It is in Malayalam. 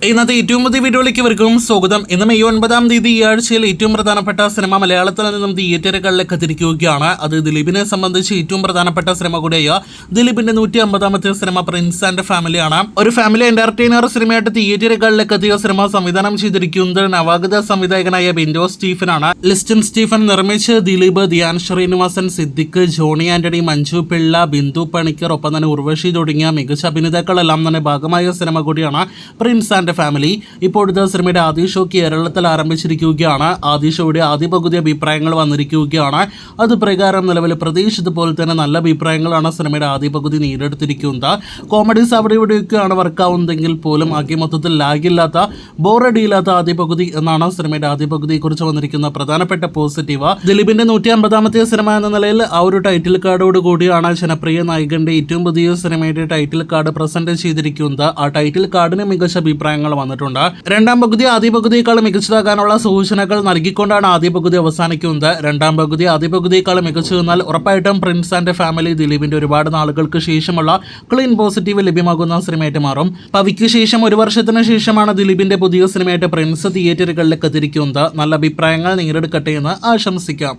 ഇന്നത്തെ ഏറ്റവും പുതിയ വീഡിയോയിലേക്ക് ഇവർക്കും സ്വാഗതം. ഇന്ന് മെയ് 9 ഈ ആഴ്ചയിൽ ഏറ്റവും പ്രധാനപ്പെട്ട സിനിമ മലയാളത്തിൽ നിന്നും തിയേറ്ററുകളിലേക്ക് എത്തിയിരിക്കുകയാണ്. അത് ദിലീപിനെ സംബന്ധിച്ച് ഏറ്റവും പ്രധാനപ്പെട്ട സിനിമ കൂടിയായ ദിലീപിന്റെ 150ാമത്തെ സിനിമ പ്രിൻസ് ആൻഡ് ഫാമിലിയാണ്. ഒരു ഫാമിലി എന്റർടൈനർ സിനിമയായിട്ട് തിയേറ്ററുകളിലേക്ക് എത്തിയ സിനിമ സംവിധാനം ചെയ്തിരിക്കുന്നത് നവാഗത സംവിധായകനായ ബിൻഡോ സ്റ്റീഫനാണ്. ലിസ്റ്റൻ സ്റ്റീഫൻ നിർമ്മിച്ച് ദിലീപ്, ധ്യാൻ ശ്രീനിവാസൻ, സിദ്ദിഖ്, ജോണി ആന്റണി, മഞ്ജു പിള്ള, ബിന്ദു പണിക്കർ, ഒപ്പം തന്നെ ഉർവശി തുടങ്ങിയ മികച്ച അഭിനേതാക്കളെല്ലാം തന്നെ ഭാഗമായ സിനിമ കൂടിയാണ് പ്രിൻസ് ആൻഡ് ഫാമിലി. ഇപ്പോഴത്തെ സിനിമയുടെ ആദ്യ ഷോ കേരളത്തിൽ ആരംഭിച്ചിരിക്കുകയാണ്. ആദ്യ ഷോയുടെ ആദ്യ പകുതി അഭിപ്രായങ്ങൾ വന്നിരിക്കുകയാണ്. അത് പ്രകാരം നിലവിൽ പ്രതീക്ഷിച്ചതുപോലെ തന്നെ നല്ല അഭിപ്രായങ്ങളാണ് സിനിമയുടെ ആദ്യ പകുതി നേടിയെടുത്തിരിക്കുന്നത്. കോമഡീസ് അവിടെ ഇവിടെയൊക്കെയാണ് വർക്കാവുന്നതെങ്കിൽ പോലും ആകെ മൊത്തത്തിൽ ലാഗില്ലാത്ത, ബോറടിയില്ലാത്ത ആദ്യ പകുതി എന്നാണ് സിനിമയുടെ ആദ്യ പകുതിയെക്കുറിച്ച് വന്നിരിക്കുന്ന പ്രധാനപ്പെട്ട പോസിറ്റീവ്. ദിലീപിന്റെ 150ാമത്തെ സിനിമ എന്ന നിലയിൽ ആ ഒരു ടൈറ്റിൽ കാർഡോട് കൂടിയാണ് ജനപ്രിയ നായകന്റെ ഏറ്റവും പുതിയ സിനിമയുടെ ടൈറ്റിൽ കാർഡ് പ്രസന്റ് ചെയ്തിരിക്കുന്നത്. ആ ടൈറ്റിൽ കാർഡിന് മികച്ച അഭിപ്രായങ്ങൾ വന്നിട്ടുണ്ട്. രണ്ടാം പകുതി ആദ്യ പകുതിയേക്കാൾ മികച്ചതാകാനുള്ള സൂചനകൾ നൽകിക്കൊണ്ടാണ് ആദ്യ പകുതി അവസാനിക്കുന്നത്. രണ്ടാം പകുതി ആദ്യ പകുതിയേക്കാൾ മികച്ചു എന്നാൽ ഉറപ്പായിട്ടും പ്രിൻസ് ആൻഡ് ഫാമിലി ദിലീപിന്റെ ഒരുപാട് നാളുകൾക്ക് ശേഷമുള്ള ക്ലീൻ പോസിറ്റീവ് ലഭ്യമാകുന്ന സിനിമയായിട്ട് മാറും. പവിക്ക് ശേഷം 1 വർഷത്തിന് ശേഷമാണ് ദിലീപിന്റെ പുതിയ സിനിമയായിട്ട് പ്രിൻസ് തിയേറ്ററുകളിലേക്ക് എത്തിയിരിക്കുന്നത്. നല്ല അഭിപ്രായങ്ങൾ നേടിയെടുക്കട്ടെ എന്ന് ആശംസിക്കാം.